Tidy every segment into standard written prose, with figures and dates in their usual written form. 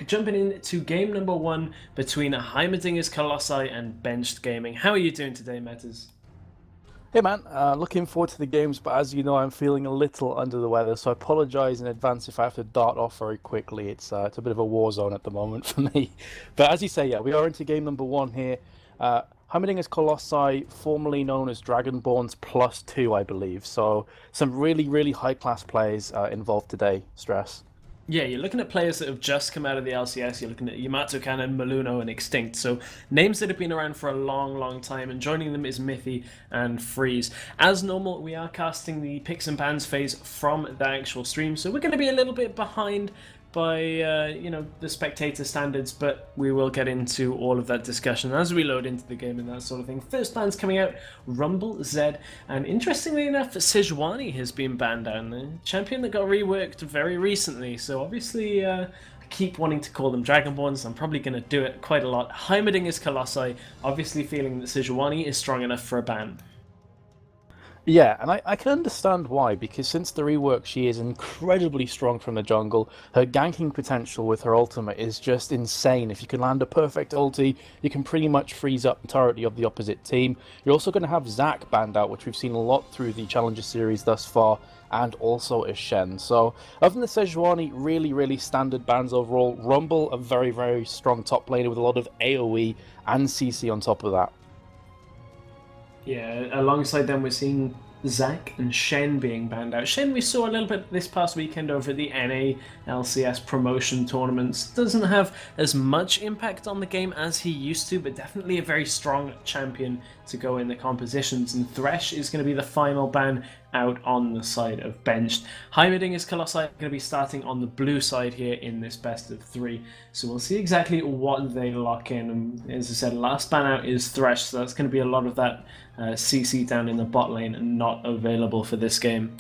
jumping into game number 1 between Heimerdingers Colossi and Benched Gaming. How are you doing today, Metas? Hey man, looking forward to the games, but as you know, I'm feeling a little under the weather, so I apologize in advance if I have to dart off very quickly. It's a bit of a war zone at the moment for me. But as you say, yeah, we are into game number 1 here. Heimerdingers Colossi, formerly known as Dragonborns +2, I believe. So some really, really high-class players involved today, Stress. Yeah, you're looking at players that have just come out of the LCS. You're looking at Yamato Cannon, Maluno, and Extinct. So names that have been around for a long, long time. And joining them is Mithy and Freeze. As normal, we are casting the picks and bans phase from the actual stream. So we're going to be a little bit behind by the spectator standards, but we will get into all of that discussion as we load into the game and that sort of thing. First ban's coming out, Rumble, Zed, and interestingly enough, Sejuani has been banned down, the champion that got reworked very recently, so obviously I keep wanting to call them Dragonborns. I'm probably going to do it quite a lot. Heimerdingers Colossi, obviously feeling that Sejuani is strong enough for a ban. Yeah, and I can understand why, because since the rework, she is incredibly strong from the jungle. Her ganking potential with her ultimate is just insane. If you can land a perfect ulti, you can pretty much freeze up entirety of the opposite team. You're also going to have Zac banned out, which we've seen a lot through the Challenger series thus far, and also a Shen. So, other than the Sejuani, really, really standard bans overall. Rumble, a very, very strong top laner with a lot of AoE and CC on top of that. Yeah, alongside them we're seeing Zac and Shen being banned out. Shen we saw a little bit this past weekend over the NA LCS promotion tournaments. Doesn't have as much impact on the game as he used to, but definitely a very strong champion to go in the compositions. And Thresh is going to be the final ban out on the side of Benched. Heimerdingers Colossi are going to be starting on the blue side here in this best of 3. So we'll see exactly what they lock in. And as I said, last ban out is Thresh, so that's going to be a lot of that CC down in the bot lane and not available for this game.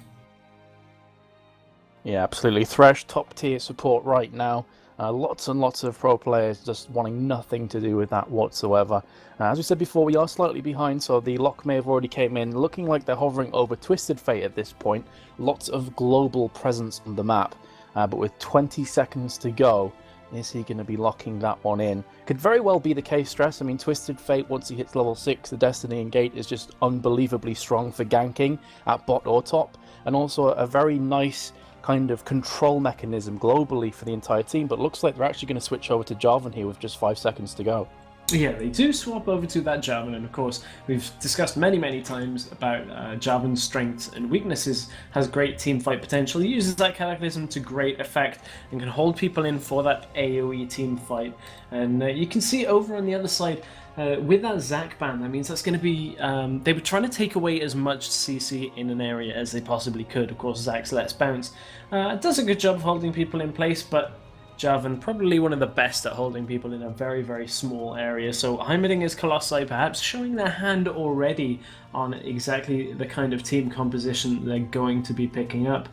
Yeah, absolutely. Thresh, top tier support right now. Lots and lots of pro players just wanting nothing to do with that whatsoever. As we said before, we are slightly behind, so the lock may have already came in, looking like they're hovering over Twisted Fate at this point. Lots of global presence on the map, but with 20 seconds to go, is he going to be locking that one in? Could very well be the case, Stress. I mean, Twisted Fate, once he hits level 6, the Destiny and Gate is just unbelievably strong for ganking at bot or top, and also a very nice kind of control mechanism globally for the entire team, but looks like they're actually going to switch over to Jarvan here with just 5 seconds to go. Yeah, they do swap over to that Jarvan, and of course, we've discussed many times about Jarvan's strengths and weaknesses. Has great team fight potential, he uses that Cataclysm to great effect, and can hold people in for that AoE team fight. And you can see over on the other side, with that Zac ban, that means that's going to be... they were trying to take away as much CC in an area as they possibly could. Of course, Zac's Let's Bounce does a good job of holding people in place, but Jarvan probably one of the best at holding people in a very small area. So Heimerdingers Colossi perhaps showing their hand already on exactly the kind of team composition they're going to be picking up.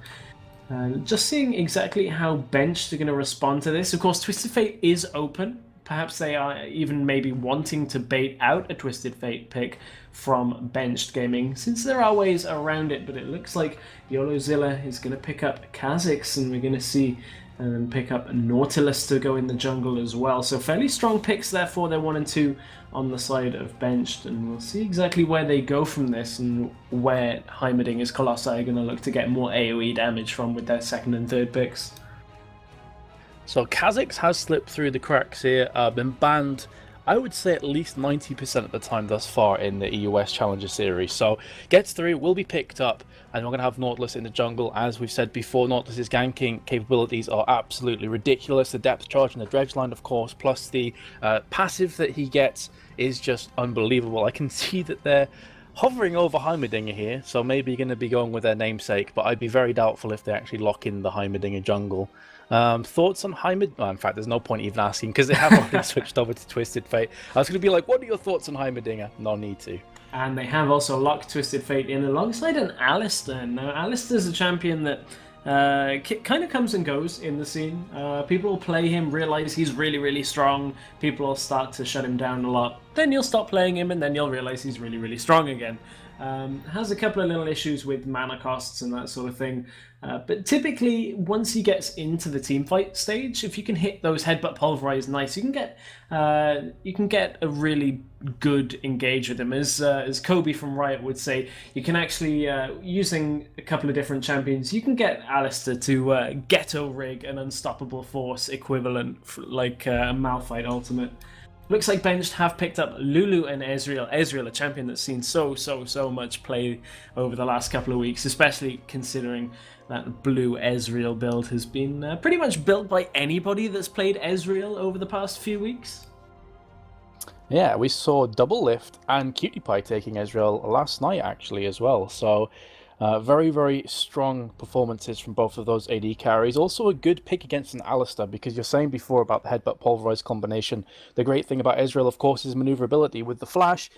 Just seeing exactly how Benched are going to respond to this. Of course, Twisted Fate is open. Perhaps they are even maybe wanting to bait out a Twisted Fate pick from Benched Gaming, since there are ways around it, but it looks like YoloZilla is going to pick up Kha'Zix, and we're going to see pick up Nautilus to go in the jungle as well. So fairly strong picks there for their 1 and 2 on the side of Benched, and we'll see exactly where they go from this and where Heimerdingers Colossi are going to look to get more AoE damage from with their 2nd and 3rd picks. So Kha'Zix has slipped through the cracks here, been banned, I would say at least 90% of the time thus far in the EUS Challenger series. So gets through, will be picked up, and we're going to have Nautilus in the jungle. As we've said before, Nautilus's ganking capabilities are absolutely ridiculous. The depth charge and the dredge line, of course, plus the passive that he gets is just unbelievable. I can see that they're hovering over Heimerdinger here, so maybe going to be going with their namesake, but I'd be very doubtful if they actually lock in the Heimerdinger jungle. Thoughts on Heimerdinger? Oh, in fact, there's no point even asking, because they have already switched over to Twisted Fate. I was going to be like, what are your thoughts on Heimerdinger? No need to. And they have also locked Twisted Fate in alongside an Alistar. Now, Alistar's a champion that kind of comes and goes in the scene. People will play him, realize he's really strong. People will start to shut him down a lot. Then you'll stop playing him, and then you'll realize he's really strong again. Has a couple of little issues with mana costs and that sort of thing. But typically, once he gets into the team fight stage, if you can hit those headbutt pulverize nice, you can get a really good engage with him. As Kobe from Riot would say, you can actually using a couple of different champions, you can get Alistair to ghetto rig an unstoppable force equivalent like a Malphite ultimate. Looks like Benched have picked up Lulu and Ezreal. Ezreal, a champion that's seen so much play over the last couple of weeks, especially considering that blue Ezreal build has been pretty much built by anybody that's played Ezreal over the past few weeks. Yeah, we saw Double Lift and Cutie Pie taking Ezreal last night actually as well. So very, very strong performances from both of those AD carries. Also a good pick against an Alistar, because you're saying before about the Headbutt Pulverize combination. The great thing about Ezreal, of course, is maneuverability. With the Flash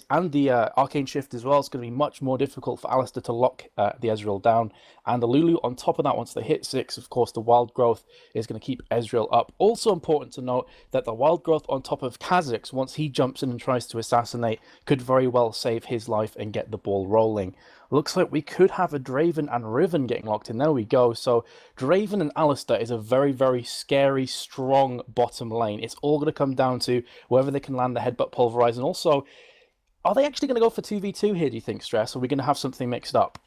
and the Arcane Shift as well, it's going to be much more difficult for Alistar to lock the Ezreal down. And the Lulu on top of that, once they hit 6, of course, the Wild Growth is going to keep Ezreal up. Also important to note that the Wild Growth on top of Kha'Zix, once he jumps in and tries to assassinate, could very well save his life and get the ball rolling. Looks like we could have a Draven and Riven getting locked in. There we go. So Draven and Alistar is a very, very scary, strong bottom lane. It's all going to come down to whether they can land the Headbutt Pulverize. And also, are they actually going to go for 2v2 here, do you think, Stress? Or are we going to have something mixed up?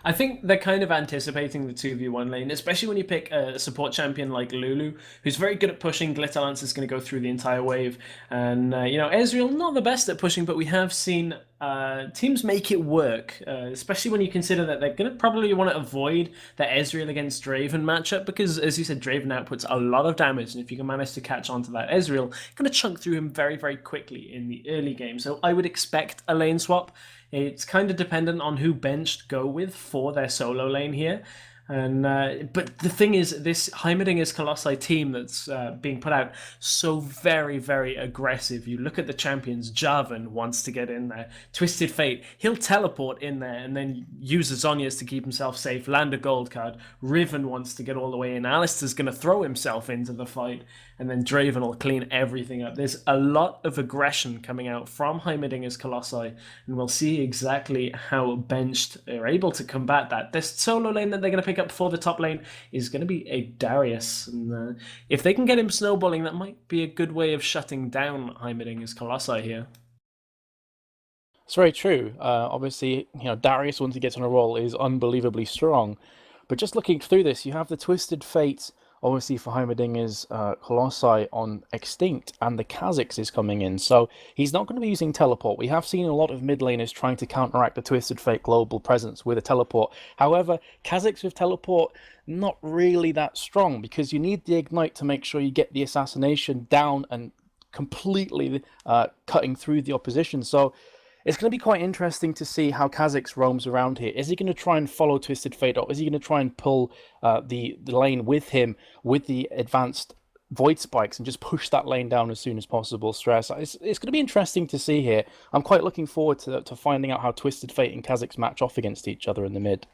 I think they're kind of anticipating the 2v1 lane, especially when you pick a support champion like Lulu, who's very good at pushing. Glitterlance is going to go through the entire wave. And, Ezreal, not the best at pushing, but we have seen teams make it work, especially when you consider that they're going to probably want to avoid the Ezreal against Draven matchup, because, as you said, Draven outputs a lot of damage, and if you can manage to catch onto that Ezreal, you're going to chunk through him very, very quickly in the early game. So I would expect a lane swap. It's kind of dependent on who Benched go with for their solo lane here. And but the thing is, this Heimerdingers Colossi team that's being put out, so very, very aggressive. You look at the champions, Jarvan wants to get in there. Twisted Fate, he'll teleport in there and then use the Zhonya's to keep himself safe, land a gold card. Riven wants to get all the way in. Alistar's going to throw himself into the fight, and then Draven will clean everything up. There's a lot of aggression coming out from Heimerdingers Colossi, and we'll see exactly how Benched are able to combat that. This solo lane that they're going to pick up for the top lane is going to be a Darius, and if they can get him snowballing, that might be a good way of shutting down Heimerdingers Colossi here. It's very true. Obviously, Darius, once he gets on a roll, is unbelievably strong. But just looking through this, you have the Twisted Fate, obviously for Heimerdingers Colossi on Extinct, and the Kha'Zix is coming in. So he's not going to be using Teleport. We have seen a lot of mid laners trying to counteract the Twisted Fate global presence with a Teleport. However, Kha'Zix with Teleport, not really that strong, because you need the Ignite to make sure you get the assassination down and completely cutting through the opposition. So it's going to be quite interesting to see how Kha'Zix roams around here. Is he going to try and follow Twisted Fate, or is he going to try and pull the lane with him with the advanced Void Spikes and just push that lane down as soon as possible? Stress. It's going to be interesting to see here. I'm quite looking forward to finding out how Twisted Fate and Kha'Zix match off against each other in the mid.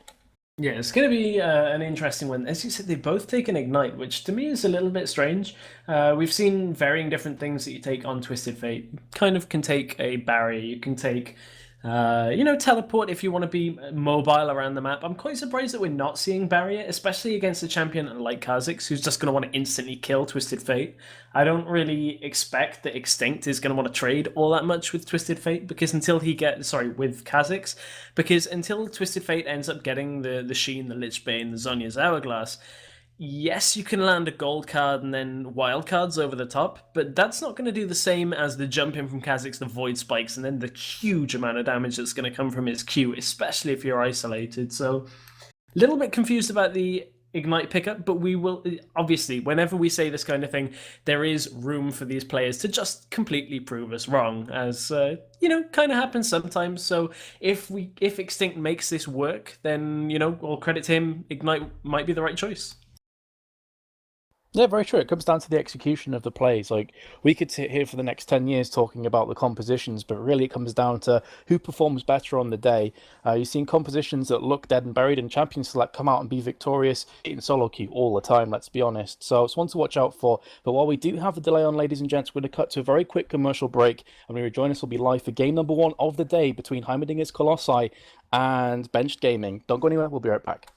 Yeah, it's going to be an interesting one. As you said, they both take an Ignite, which to me is a little bit strange. We've seen varying different things that you take on Twisted Fate. You kind of can take a barrier, you can take teleport if you want to be mobile around the map. I'm quite surprised that we're not seeing barrier, especially against a champion like Kha'Zix, who's just going to want to instantly kill Twisted Fate. I don't really expect that Extinct is going to want to trade all that much with Twisted Fate, because until with Kha'Zix, because until Twisted Fate ends up getting the Sheen, the Lich Bane, the Zhonya's Hourglass, yes, you can land a gold card and then wild cards over the top, but that's not going to do the same as the jump in from Kha'Zix, the Void Spikes, and then the huge amount of damage that's going to come from his Q, especially if you're isolated. So, a little bit confused about the Ignite pickup, but we will, obviously, whenever we say this kind of thing, there is room for these players to just completely prove us wrong, as, kind of happens sometimes. So, if Extinct makes this work, then, all credit to him, Ignite might be the right choice. Yeah, very true. It comes down to the execution of the plays. Like, we could sit here for the next 10 years talking about the compositions, but really it comes down to who performs better on the day. You've seen compositions that look dead and buried, and Champion Select come out and be victorious in solo queue all the time, let's be honest. So it's one to watch out for. But while we do have the delay on, ladies and gents, we're going to cut to a very quick commercial break, and when we rejoin us will be live for game number 1 of the day between Heimerdingers Collosi and Benched Gaming. Don't go anywhere, we'll be right back.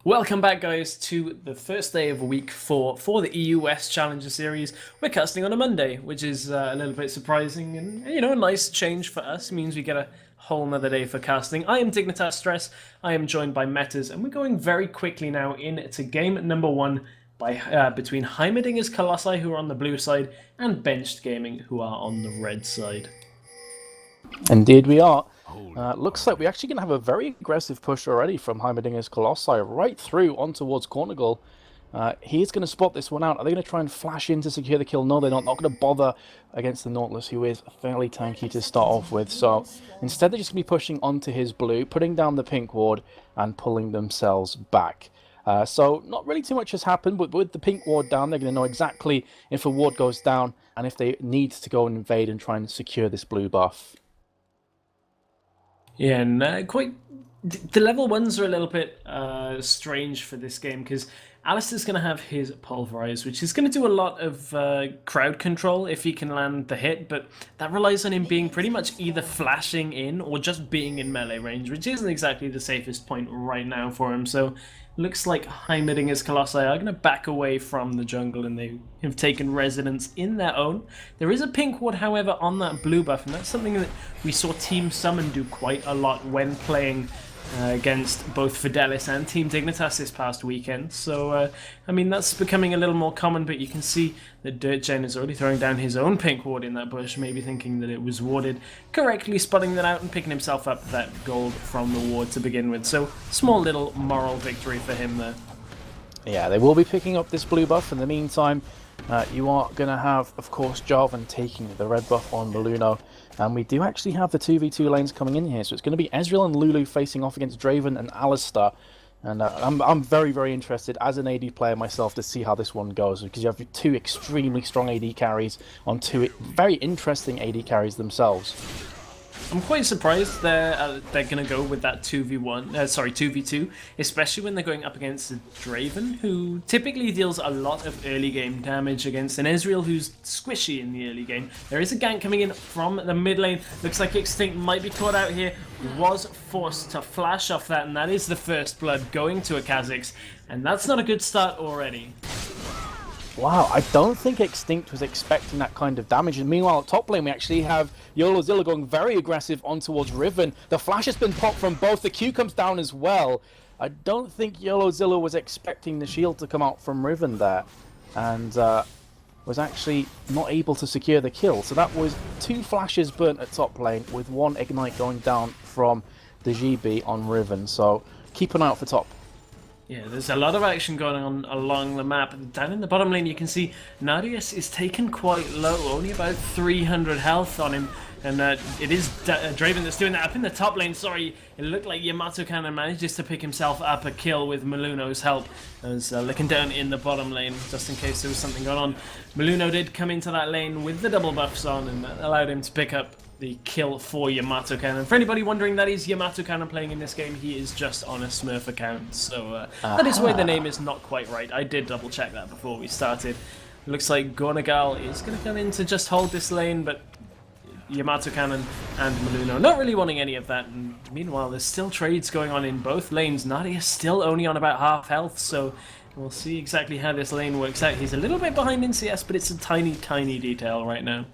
Welcome back, guys, to the first day of week 4 for the EUS Challenger Series. We're casting on a Monday, which is a little bit surprising and, you know, a nice change for us. It means we get a whole nother day for casting. I am Dignitas Stress, I am joined by Metas, and we're going very quickly now into game number 1 between Heimerdingers Colossi, who are on the blue side, and Benched Gaming, who are on the red side. Indeed we are. Looks like we're actually going to have a very aggressive push already from Heimerdingers Colossi right through on towards corner goal. He's going to spot this one out. Are they going to try and flash in to secure the kill? No, they're not. Not going to bother against the Nautilus, who is fairly tanky to start off with. So instead, they're just going to be pushing onto his blue, putting down the pink ward, and pulling themselves back. So not really too much has happened, but with the pink ward down, they're going to know exactly if a ward goes down and if they need to go and invade and try and secure this blue buff. Yeah, and the level 1s are a little bit strange for this game, because Alistair's going to have his Pulverize, which is going to do a lot of crowd control if he can land the hit, but that relies on him being pretty much either flashing in or just being in melee range, which isn't exactly the safest point right now for him. So looks like Heimerdingers Colossi are going to back away from the jungle, and they have taken residence in their own. There is a pink ward, however, on that blue buff, and that's something that we saw Team Summon do quite a lot when playing against both Fidelis and Team Dignitas this past weekend. So, I mean, that's becoming a little more common, but you can see that DirtGen is already throwing down his own pink ward in that bush, maybe thinking that it was warded, correctly spotting that out and picking himself up that gold from the ward to begin with. So, small little moral victory for him there. Yeah, they will be picking up this blue buff. In the meantime, you are going to have, of course, Jarvan taking the red buff on Maluno. And we do actually have the 2v2 lanes coming in here. So it's going to be Ezreal and Lulu facing off against Draven and Alistair. And I'm very, very interested as an AD player myself to see how this one goes, because you have two extremely strong AD carries on two very interesting AD carries themselves. I'm quite surprised they're going to go with that 2v1, sorry, 2v2, especially when they're going up against a Draven, who typically deals a lot of early game damage against an Ezreal who's squishy in the early game. There is a gank coming in from the mid lane. Looks like Extinct might be caught out here. Was forced to flash off that, and that is the first blood going to a Kha'Zix, and that's not a good start already. Wow, I don't think Extinct was expecting that kind of damage. And meanwhile, at top lane, we actually have YoloZilla going very aggressive on towards Riven. The flash has been popped from both. The Q comes down as well. I don't think YoloZilla was expecting the shield to come out from Riven there. And was actually not able to secure the kill. So that was 2 flashes burnt at top lane with 1 ignite going down from the GB on Riven. So keep an eye out for top. Yeah, there's a lot of action going on along the map. Down in the bottom lane, you can see Narius is taken quite low, only about 300 health on him. And it is Draven that's doing that. Up in the top lane, sorry, it looked like Yamato Cannon manages to pick himself up a kill with Maluno's help. As looking down in the bottom lane, just in case there was something going on. Maluno did come into that lane with the double buffs on, and that allowed him to pick up the kill for Yamato Cannon. For anybody wondering, that is Yamato Cannon playing in this game. He is just on a Smurf account, so that is why the name is not quite right. I did double check that before we started. Looks like Gornagal is going to come in to just hold this lane, but Yamato Cannon and Maluno not really wanting any of that. And meanwhile, there's still trades going on in both lanes. Nadia is still only on about half health, so we'll see exactly how this lane works out. He's a little bit behind in CS, but it's a tiny, tiny detail right now.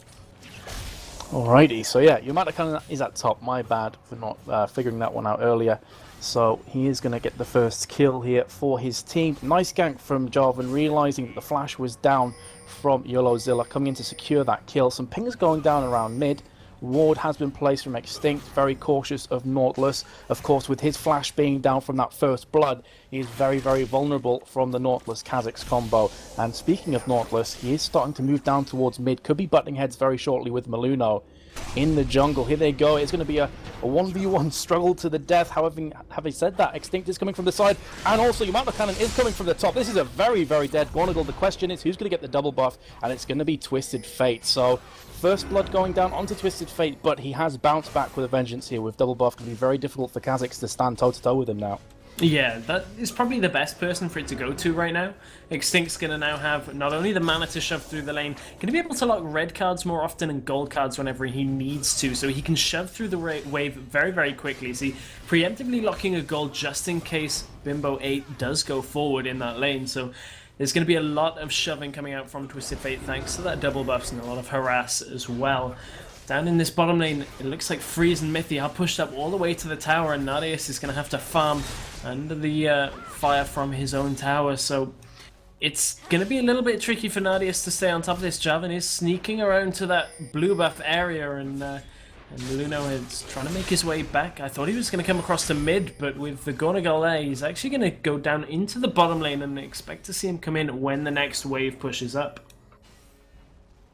Alrighty, so yeah, Yamato Cannon is at top. My bad for not figuring that one out earlier. So he is going to get the first kill here for his team. Nice gank from Jarvan, realizing that the flash was down from YoloZilla, coming in to secure that kill. Some pings going down around mid. Ward has been placed from Extinct, very cautious of Nautilus. Of course, with his flash being down from that first blood, he is very, very vulnerable from the Nautilus Kha'Zix combo. And speaking of Nautilus, he is starting to move down towards mid. Could be butting heads very shortly with Maluno in the jungle. Here they go. It's going to be a 1v1 struggle to the death. However, having said that, Extinct is coming from the side, and also Yamato Cannon is coming from the top. This is a very, very dead Gornagal. The question is, who's going to get the double buff? And it's going to be Twisted Fate. So first blood going down onto Twisted Fate, but he has bounced back with a vengeance here. With double buff, it can be very difficult for Kha'Zix to stand toe-to-toe with him now. Yeah, that is probably the best person for it to go to right now. Extinct's going to now have not only the mana to shove through the lane, going to be able to lock red cards more often and gold cards whenever he needs to, so he can shove through the wave very, very quickly. See, preemptively locking a gold just in case Bimbo 8 does go forward in that lane, so there's going to be a lot of shoving coming out from Twisted Fate thanks to that double buffs and a lot of harass as well. Down in this bottom lane, it looks like Freeze and Mithy are pushed up all the way to the tower, and Narius is going to have to farm under the fire from his own tower, so it's going to be a little bit tricky for Narius to stay on top of this. Jarvan is sneaking around to that blue buff area, and Maluno is trying to make his way back. I thought he was going to come across to mid, but with the Gornagal there, he's actually going to go down into the bottom lane and expect to see him come in when the next wave pushes up.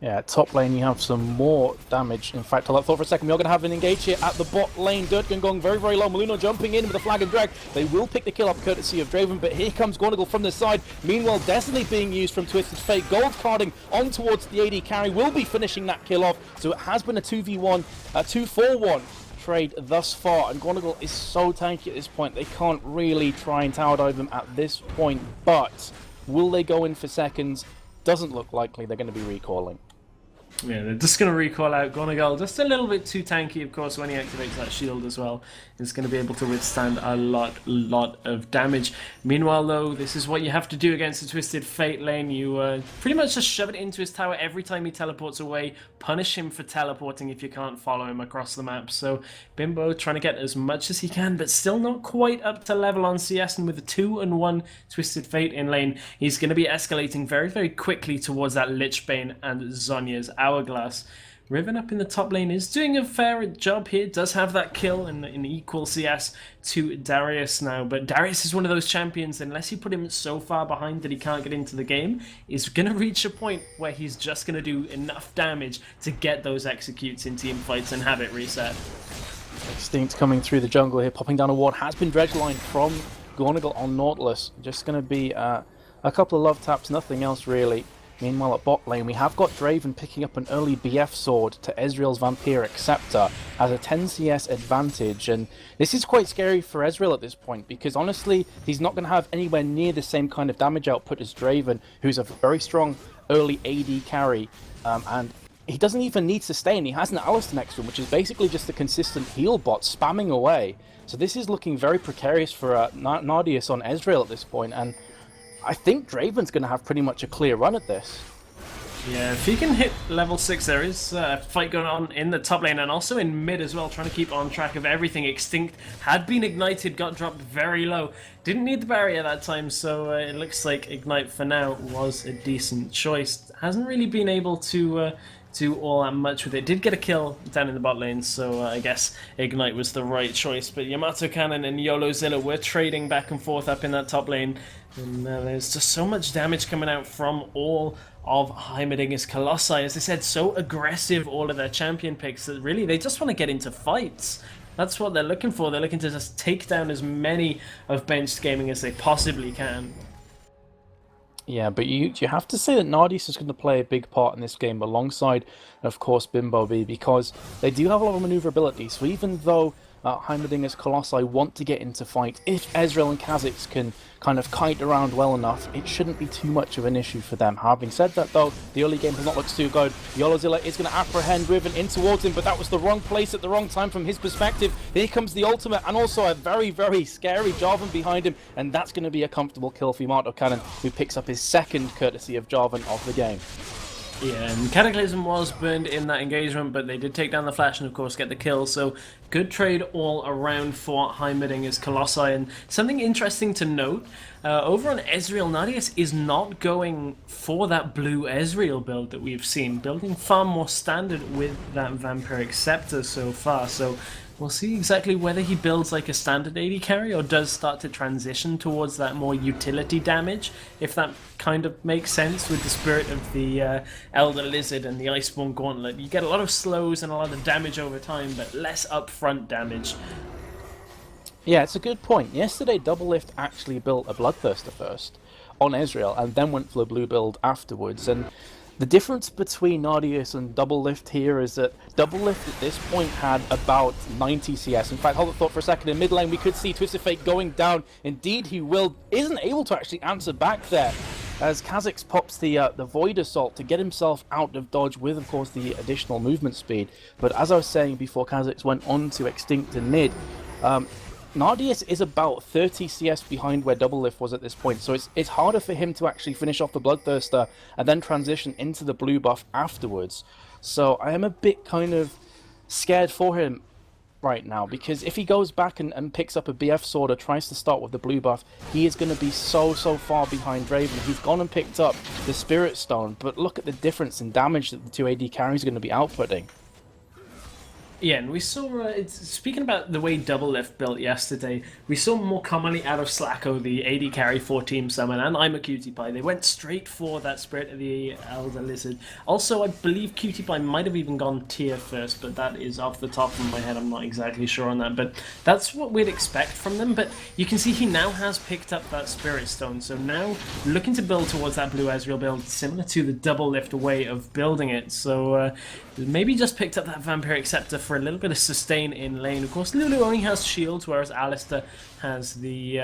Yeah, top lane you have some more damage. In fact, I thought for a second we are going to have an engage here at the bot lane. Dirtgun going very, very low. Maluno jumping in with a flag and drag. They will pick the kill up courtesy of Draven, but here comes Gornagal from the side. Meanwhile, Destiny being used from Twisted Fate. Gold carding on towards the AD carry will be finishing that kill off. So it has been a 2v1, a 2-4-1 trade thus far. And Gornagal is so tanky at this point. They can't really try and tower dive him at this point. But will they go in for seconds? Doesn't look likely. They're going to be recalling. Yeah, they're just going to recall out Gornagal, just a little bit too tanky, of course, when he activates that shield as well. He's going to be able to withstand a lot of damage. Meanwhile, though, this is what you have to do against the Twisted Fate lane. You pretty much just shove it into his tower every time he teleports away, punish him for teleporting if you can't follow him across the map. So Bimbo trying to get as much as he can, but still not quite up to level on CS, and with a 2-1 Twisted Fate in lane, he's going to be escalating very, very quickly towards that Lichbane and Zhonya's Hourglass. Riven up in the top lane is doing a fair job here, does have that kill in equal CS to Darius now, but Darius is one of those champions, unless you put him so far behind that he can't get into the game, is going to reach a point where he's just going to do enough damage to get those executes in team fights and have it reset. Extinct coming through the jungle here, popping down a ward, has been dredgelined from Gornagal on Nautilus. Just going to be a couple of love taps, nothing else really. Meanwhile, at bot lane, we have got Draven picking up an early BF sword to Ezreal's Vampiric Scepter as a 10 CS advantage, and this is quite scary for Ezreal at this point, because honestly, he's not going to have anywhere near the same kind of damage output as Draven, who's a very strong early AD carry, and he doesn't even need sustain. He has an Alistar next to him, which is basically just a consistent heal bot spamming away. So this is looking very precarious for Nardius on Ezreal at this point, and I think Draven's going to have pretty much a clear run at this. Yeah, if he can hit level 6, there is a fight going on in the top lane and also in mid as well, trying to keep on track of everything. Extinct had been ignited, got dropped very low. Didn't need the barrier that time, so it looks like Ignite for now was a decent choice. Hasn't really been able to do all that much with it. Did get a kill down in the bot lane, so I guess Ignite was the right choice. But Yamato Cannon and YoloZilla were trading back and forth up in that top lane, and there's just so much damage coming out from all of Heimerdingers Colossi. As I said, so aggressive, all of their champion picks, that really they just want to get into fights. That's what they're looking for. They're looking to just take down as many of Benched Gaming as they possibly can. Yeah, but you have to say that Nardius is going to play a big part in this game alongside, of course, Bimbo B, because they do have a lot of maneuverability. So even though Heimerdingers Colossi want to get into fight, if Ezreal and Kha'Zix can kind of kite around well enough, it shouldn't be too much of an issue for them. Having said that, though, the early game has not looked too good. YoloZilla is going to apprehend Riven in towards him, but that was the wrong place at the wrong time from his perspective. Here comes the ultimate, and also a very, very scary Jarvan behind him, and that's going to be a comfortable kill for Yamato Cannon, who picks up his second courtesy of Jarvan of the game. Yeah, and Cataclysm was burned in that engagement, but they did take down the Flash and, of course, get the kill. So, good trade all around for Heimerdingers Colossi. And something interesting to note, over on Ezreal, Nardius is not going for that blue Ezreal build that we've seen. Building far more standard with that Vampiric Scepter so far. So, we'll see exactly whether he builds like a standard AD carry or does start to transition towards that more utility damage, if that kind of makes sense with the spirit of the Elder Lizard and the Iceborne Gauntlet. You get a lot of slows and a lot of damage over time, but less upfront damage. Yeah, it's a good point. Yesterday, Doublelift actually built a Bloodthirster first on Ezreal, and then went for the blue build afterwards, and the difference between Nardius and Doublelift here is that Doublelift at this point had about 90 CS. In fact, hold the thought for a second. In mid lane, we could see Twisted Fate going down. Indeed, he will. Isn't able to actually answer back there, as Kha'Zix pops the Void Assault to get himself out of dodge with, of course, the additional movement speed. But as I was saying before Kha'Zix went on to Extinct and mid, Nardius is about 30 CS behind where Doublelift was at this point, so it's harder for him to actually finish off the Bloodthirster and then transition into the blue buff afterwards. So I am a bit kind of scared for him right now, because if he goes back and picks up a BF sword or tries to start with the blue buff, he is going to be so far behind Draven. He's gone and picked up the Spirit Stone, but look at the difference in damage that the two AD carries are going to be outputting. Yeah, and we saw, speaking about the way Doublelift built yesterday, we saw more commonly out of Slacko, the AD carry for Team Summon, and I'm a Cutie Pie. They went straight for that Spirit of the Elder Lizard. Also, I believe Cutie Pie might have even gone tier first, but that is off the top of my head. I'm not exactly sure on that, but that's what we'd expect from them. But you can see he now has picked up that Spirit Stone, so now looking to build towards that blue Ezreal build, similar to the Doublelift way of building it. So maybe just picked up that Vampiric Scepter for a little bit of sustain in lane. Of course, Lulu only has shields, whereas Alistar has the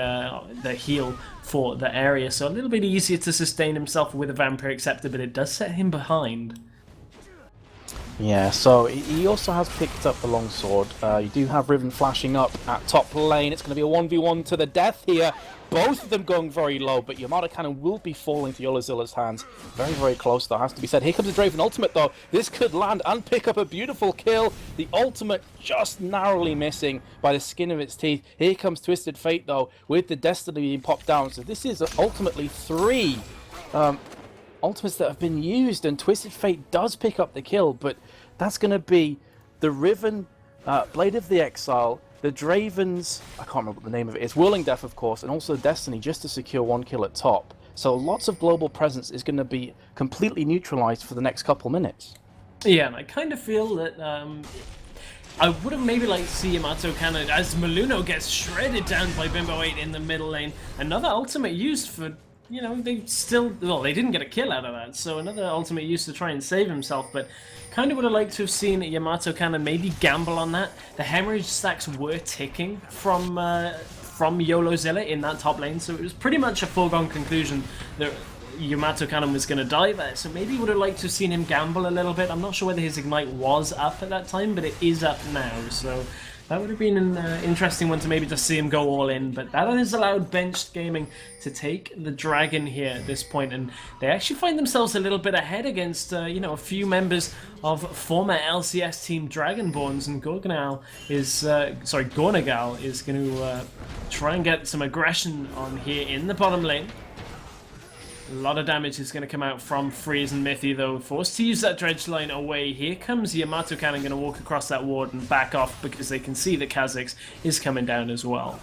heal for the area, so a little bit easier to sustain himself with a Vampiric Scepter, but it does set him behind. Yeah, so he also has picked up the longsword. You do have Riven flashing up at top lane. It's going to be a 1v1 to the death here. Both of them going very low, but Yamato Cannon will be falling to YoloZilla's hands. Very close, though, has to be said. Here comes the Draven ultimate, though. This could land and pick up a beautiful kill. The ultimate just narrowly missing by the skin of its teeth. Here comes Twisted Fate, though, with the Destiny being popped down. So this is ultimately 3 ultimates that have been used, and Twisted Fate does pick up the kill, but that's going to be the Riven, Blade of the Exile, the Draven's, I can't remember what the name of it is, Whirling Death, of course, and also Destiny, just to secure 1 kill at top. So lots of global presence is going to be completely neutralized for the next couple minutes. Yeah, and I kind of feel that I would have maybe liked to see Yamato Cannon as Maluno gets shredded down by Bimbo 8 in the middle lane. Another ultimate used for you know, they still, well, they didn't get a kill out of that, so another ultimate used to try and save himself, but kind of would have liked to have seen Yamato Cannon maybe gamble on that. The hemorrhage stacks were ticking from YOLOzilla in that top lane, so it was pretty much a foregone conclusion that Yamato Cannon was going to die there, so maybe would have liked to have seen him gamble a little bit. I'm not sure whether his Ignite was up at that time, but it is up now, so that would have been an interesting one to maybe just see him go all in, but that has allowed Benched Gaming to take the Dragon here at this point, and they actually find themselves a little bit ahead against, you know, a few members of former LCS team Dragonborns, and Gornagal is going to try and get some aggression on here in the bottom lane. A lot of damage is going to come out from Freeze and Mithy, though. Forced to use that dredge line away. Here comes Yamato Cannon going to walk across that ward and back off because they can see that Kha'Zix is coming down as well.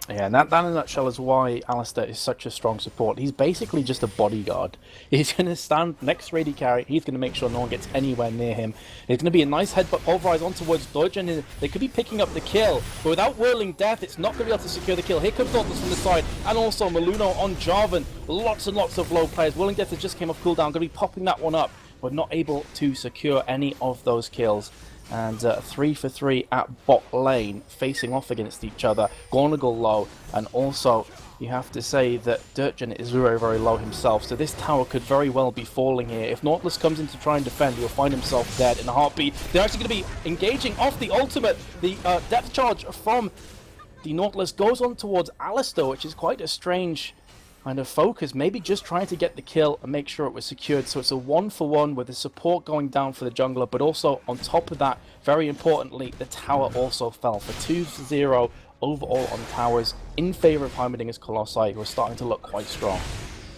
Yeah, and that in a nutshell is why Alistar is such a strong support. He's basically just a bodyguard. He's going to stand next to AD Carry. He's going to make sure no one gets anywhere near him. It's going to be a nice headbutt pulverize on towards Dodge, and they could be picking up the kill. But without Whirling Death, it's not going to be able to secure the kill. Here comes Nautilus from the side, and also Maluno on Jarvan. Lots and lots of low players. Whirling Death has just came off cooldown. Going to be popping that one up, but not able to secure any of those kills. And 3 for 3 at bot lane, facing off against each other. Gornagal low, and also you have to say that Dirtgen is very, very low himself, so this tower could very well be falling here. If Nautilus comes in to try and defend, he'll find himself dead in a heartbeat. They're actually going to be engaging off the ultimate. The depth charge from the Nautilus goes on towards Alistar, which is quite a strange kind of focus, maybe just trying to get the kill and make sure it was secured. So it's a 1-for-1 with the support going down for the jungler, but also on top of that, very importantly, the tower also fell for 2-0 overall on towers in favor of Heimerdingers Colossi, who are starting to look quite strong.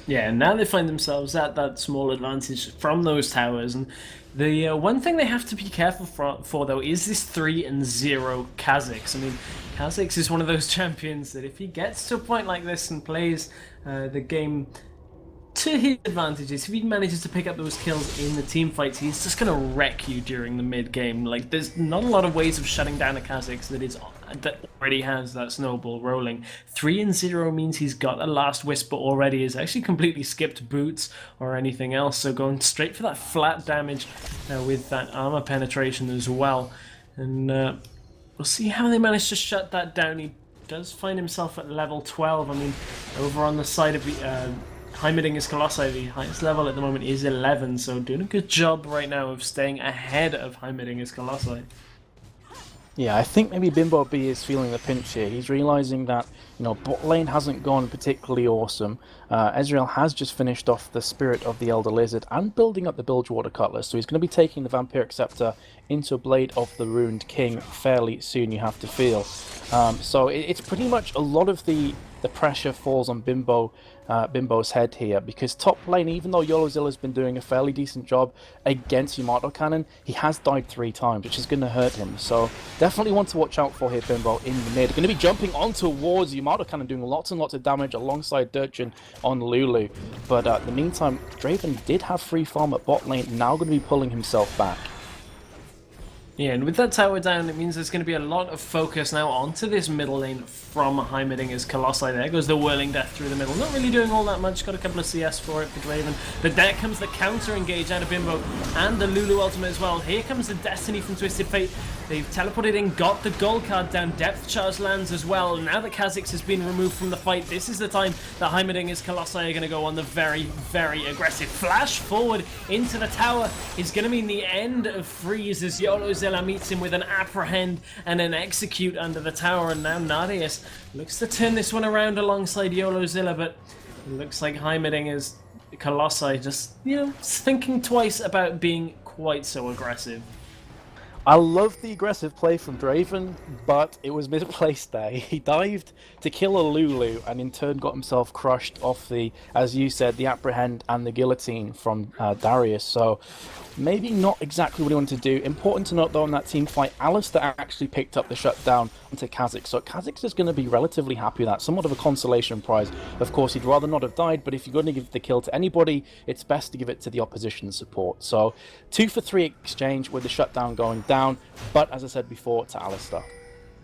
Yeah, and now they find themselves at that small advantage from those towers, and the one thing they have to be careful for though is this 3-0 Kha'Zix. I mean, Kha'Zix is one of those champions that if he gets to a point like this and plays the game to his advantages, if he manages to pick up those kills in the team fights, he's just going to wreck you during the mid game. Like, there's not a lot of ways of shutting down a Kha'Zix that already has that snowball rolling. 3-0 means he's got a last whisper already. He's actually completely skipped boots or anything else, so going straight for that flat damage with that armor penetration as well. And we'll see how they manage to shut that down. He does find himself at level 12. I mean, over on the side of the Heimerdingers Colossi, the highest level at the moment is 11, so doing a good job right now of staying ahead of Heimerdingers Colossi. Yeah, I think maybe Bimbo B is feeling the pinch here. He's realizing that, you know, bot lane hasn't gone particularly awesome. Ezreal has just finished off the Spirit of the Elder Lizard and building up the Bilgewater Cutlass, so he's going to be taking the Vampiric Scepter into Blade of the Ruined King fairly soon, you have to feel. So it's pretty much a lot of the pressure falls on Bimbo's head here, because top lane, even though YOLOzilla's been doing a fairly decent job against Yamato Cannon, he has died 3 times, which is going to hurt him. So definitely want to watch out for here, Bimbo in the mid. Going to be jumping on towards Yamato Cannon, doing lots and lots of damage alongside Dirtgen on Lulu. But in the meantime, Draven did have free farm at bot lane, now going to be pulling himself back. Yeah, and with that tower down, it means there's going to be a lot of focus now onto this middle lane from Heimerdingers Colossi. There goes the Whirling Death through the middle. Not really doing all that much, got a couple of CS for it for Draven. But there comes the counter engage out of Bimbo and the Lulu ultimate as well. Here comes the Destiny from Twisted Fate. They've teleported in, got the gold card down, depth charge lands as well. Now that Kha'Zix has been removed from the fight, this is the time that Heimerdingers Colossi are going to go on the very, very aggressive flash forward into the tower. Is going to mean the end of Freeze as YOLOzilla meets him with an apprehend and an execute under the tower, and now Nadius looks to turn this one around alongside YOLOzilla, but it looks like Heimerdingers Colossi just, you know, thinking twice about being quite so aggressive. I love the aggressive play from Draven, but it was misplaced there. He dived to kill a Lulu and in turn got himself crushed off the, as you said, the apprehend and the guillotine from Darius. So maybe not exactly what he wanted to do. Important to note though, in that team fight, Alistar actually picked up the shutdown onto Kha'Zix. So Kha'Zix is going to be relatively happy with that. Somewhat of a consolation prize. Of course, he'd rather not have died, but if you're going to give the kill to anybody, it's best to give it to the opposition support. So 2 for 3 exchange with the shutdown going down, but as I said before, to Alistar.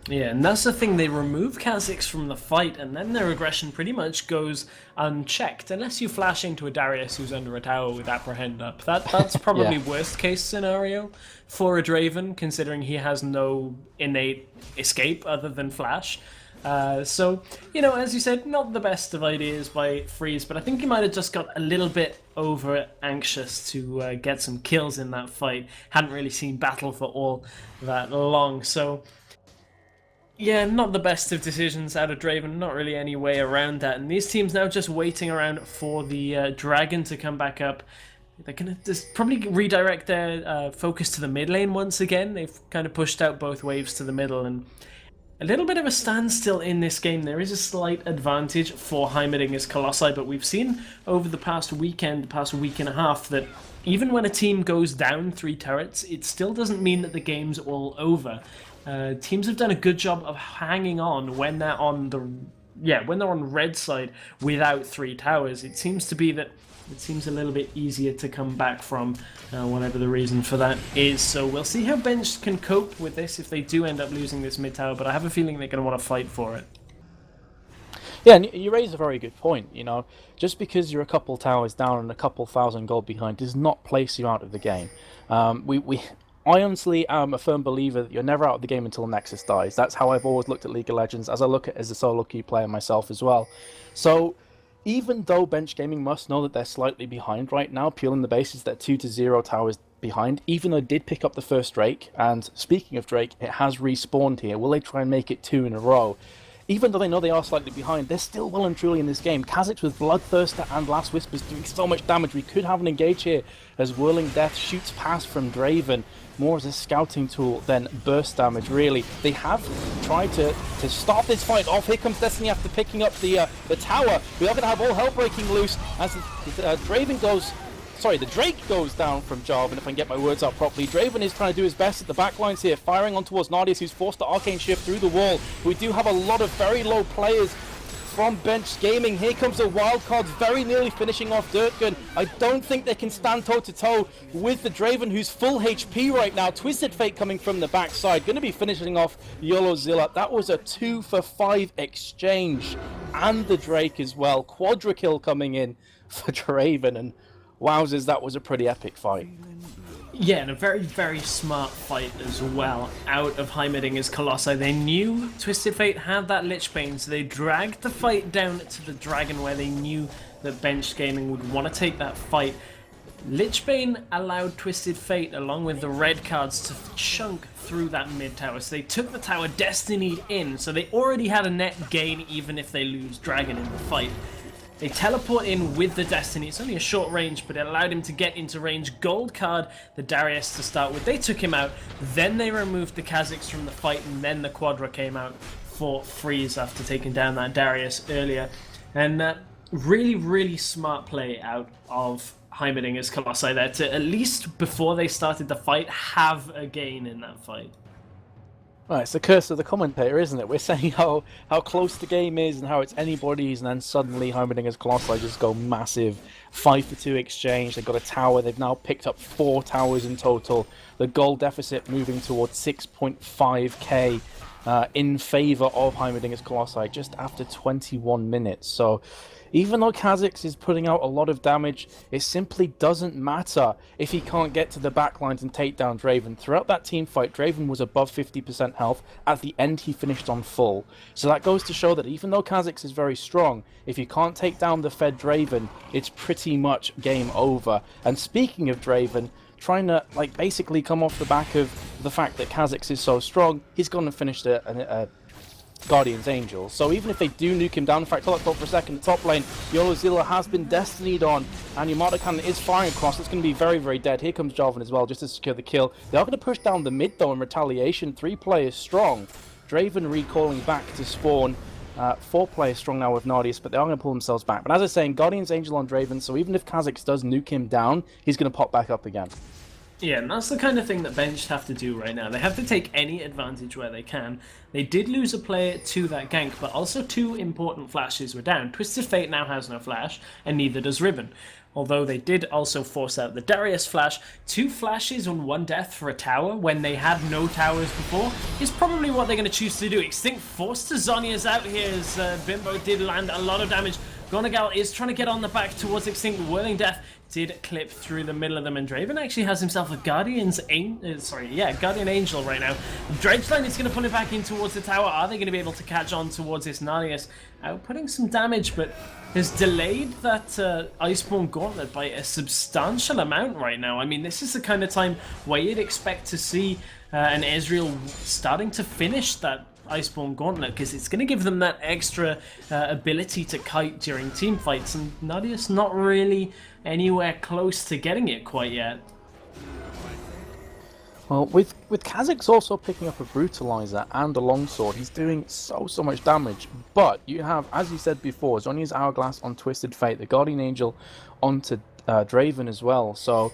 Yeah, and that's the thing, they remove Kha'Zix from the fight, and then their aggression pretty much goes unchecked, unless you flash into a Darius who's under a tower with Apprehend up. That's probably Yeah. worst case scenario for a Draven, considering he has no innate escape other than flash. So, as you said, not the best of ideas by Freeze, but I think he might have just got a little bit over anxious to get some kills in that fight. Hadn't really seen battle for all that long, so yeah, not the best of decisions out of Draven, not really any way around that. And these teams now just waiting around for the Dragon to come back up. They're going to just probably redirect their focus to the mid lane once again. They've kind of pushed out both waves to the middle, and a little bit of a standstill in this game. There is a slight advantage for Heimerdingers Colossi, but we've seen over the past week and a half, that even when a team goes down 3 turrets, it still doesn't mean that the game's all over. Teams have done a good job of hanging on when they're on red side without 3 towers. It seems to be that it seems a little bit easier to come back from, whatever the reason for that is. So we'll see how Bench can cope with this if they do end up losing this mid tower, but I have a feeling they're going to want to fight for it. Yeah, and you raise a very good point. Just because you're a couple towers down and a couple thousand gold behind does not place you out of the game. I honestly am a firm believer that you're never out of the game until Nexus dies. That's how I've always looked at League of Legends, as I look at it as a solo queue player myself as well. So even though Bench Gaming must know that they're slightly behind right now, purely on the basis that 2-0 towers behind, even though they did pick up the first Drake, and speaking of Drake, it has respawned here. Will they try and make it 2 in a row? Even though they know they are slightly behind, they're still well and truly in this game. Kha'Zix with Bloodthirster and Last Whispers doing so much damage. We could have an engage here as Whirling Death shoots past from Draven, more as a scouting tool than burst damage, really. They have tried to start this fight off. Here comes Destiny after picking up the tower. We are going to have all hell breaking loose as the Drake goes down from Jarvan, if I can get my words out properly. Draven is trying to do his best at the backlines here, firing on towards Nardius, who's forced the Arcane Shift through the wall. We do have a lot of very low players from Bench Gaming. Here comes the Wildcards, very nearly finishing off Dirtgun. I don't think they can stand toe-to-toe with the Draven, who's full HP right now. Twisted Fate coming from the backside, going to be finishing off YoloZilla. That was a 2-for-5 exchange, and the Drake as well. Quadra kill coming in for Draven, and wowzers, that was a pretty epic fight. Yeah, and a very, very smart fight as well out of Heimerdingers Colossi. They knew Twisted Fate had that Lich Bane, so they dragged the fight down to the Dragon, where they knew that Bench Gaming would want to take that fight. Lich Bane allowed Twisted Fate, along with the red cards, to chunk through that mid tower. So they took the tower Destiny in, so they already had a net gain even if they lose Dragon in the fight. They teleport in with the Destiny. It's only a short range, but it allowed him to get into range. Gold card the Darius to start with. They took him out. Then they removed the Kha'Zix from the fight, and then the Quadra came out for Freeze after taking down that Darius earlier. And really, really smart play out of Heimerdingers Colossi there to, at least before they started the fight, have a gain in that fight. Right, it's the curse of the commentator, isn't it? We're saying how close the game is and how it's anybody's, and then suddenly Heimerdingers Colossi just go massive 5-for-2 exchange. They've got a tower. They've now picked up 4 towers in total. The gold deficit moving towards 6.5k in favor of Heimerdingers Colossi just after 21 minutes. So even though Kha'Zix is putting out a lot of damage, it simply doesn't matter if he can't get to the backlines and take down Draven. Throughout that team fight, Draven was above 50% health. At the end, he finished on full. So that goes to show that even though Kha'Zix is very strong, if you can't take down the fed Draven, it's pretty much game over. And speaking of Draven, trying to basically come off the back of the fact that Kha'Zix is so strong, he's going to finish a Guardian's Angel. So even if they do nuke him down, in fact, hold up for a second, the top lane, YoloZilla has been destinied on, and Yamato Cannon is firing across. It's going to be very, very dead. Here comes Jarvan as well, just to secure the kill. They are going to push down the mid, though, in retaliation. 3 players strong. Draven recalling back to spawn. 4 players strong now with Nardius, but they are going to pull themselves back. But as I was saying, Guardian's Angel on Draven, so even if Kha'Zix does nuke him down, he's going to pop back up again. Yeah, and that's the kind of thing that Bench have to do right now. They have to take any advantage where they can. They did lose a player to that gank, but also 2 important flashes were down. Twisted Fate now has no flash, and neither does Ribbon. although they did also force out the Darius flash. 2 flashes on 1 death for a tower when they had no towers before is probably what they're going to choose to do. Extinct forced to Zhonya's out here as Bimbo did land a lot of damage. Gonagal is trying to get on the back towards Extinct. Whirling Death did clip through the middle of them, and Draven actually has himself a Guardian Angel right now. Dredgeline is going to pull it back in towards the tower. Are they going to be able to catch on towards this Narius? Outputting some damage, but has delayed that Iceborne Gauntlet by a substantial amount right now. I mean, this is the kind of time where you'd expect to see an Ezreal starting to finish that Iceborne Gauntlet, because it's going to give them that extra ability to kite during team fights, and Nadia's not really anywhere close to getting it quite yet. Well, with Kha'Zix also picking up a Brutalizer and a Longsword, he's doing so much damage. But you have, as you said before, Zhonya's Hourglass on Twisted Fate, the Guardian Angel onto Draven as well, so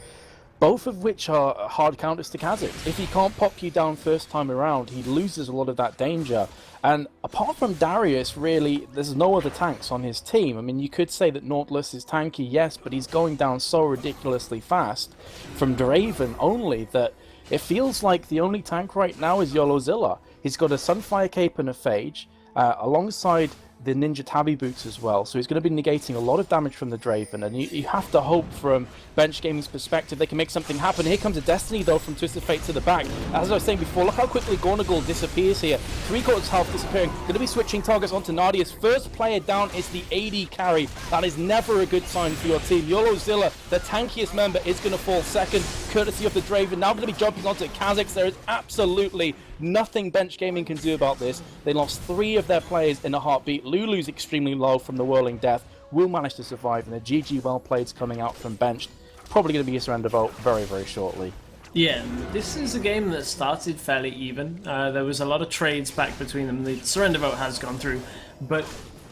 both of which are hard counters to Kha'Zix. If he can't pop you down first time around, he loses a lot of that danger. And apart from Darius, really, there's no other tanks on his team. I mean, you could say that Nautilus is tanky, yes, but he's going down so ridiculously fast from Draven only that it feels like the only tank right now is YOLOzilla. He's got a Sunfire Cape and a Phage, alongside the Ninja Tabi boots as well, so he's going to be negating a lot of damage from the Draven, and you have to hope from Bench Gaming's perspective they can make something happen. Here comes a Destiny though from Twisted Fate to the back. As I was saying before, look how quickly Gornagal disappears here. 3/4 health disappearing. Going to be switching targets onto Nadia's. First player down is the AD carry. That is never a good sign for your team. YOLOzilla, the tankiest member, is going to fall second, courtesy of the Draven. Now going to be jumping onto Kha'Zix. There is absolutely nothing Bench Gaming can do about this. They lost 3 of their players in a heartbeat. Lulu's extremely low from the Whirling Death, will manage to survive, and the GG well played's coming out from Bench. Probably going to be a surrender vote very shortly. Yeah, this is a game that started fairly even. There was a lot of trades back between them. The surrender vote has gone through, but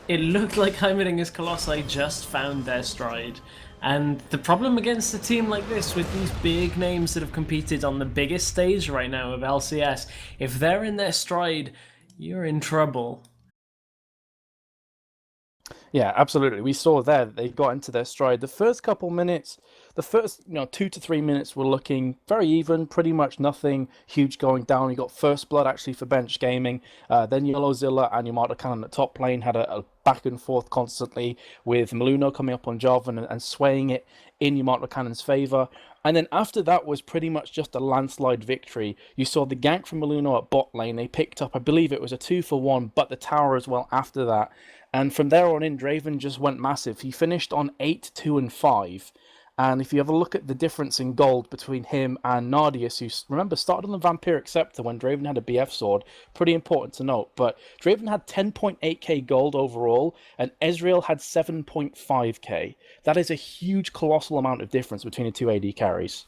it looked like Heimerdingers Colossi just found their stride. And the problem against a team like this, with these big names that have competed on the biggest stage right now of LCS, if they're in their stride, you're in trouble. Yeah, absolutely. We saw there that they got into their stride. The first couple minutes, the first 2 to 3 minutes were looking very even, pretty much nothing huge going down. You got first blood actually for Bench Gaming. Then YOLOzilla and Yamato Cannon at top lane had a back and forth constantly, with Maluno coming up on Jarvan and swaying it in Yamato Cannon's favor. And then after that was pretty much just a landslide victory. You saw the gank from Maluno at bot lane. They picked up, I believe it was a 2-for-1, but the tower as well after that. And from there on in, Draven just went massive. He finished on 8, 2, and 5. And if you have a look at the difference in gold between him and Nardius, who, remember, started on the Vampiric Scepter when Draven had a BF sword, pretty important to note. But Draven had 10.8k gold overall, and Ezreal had 7.5k. That is a huge, colossal amount of difference between the two AD carries.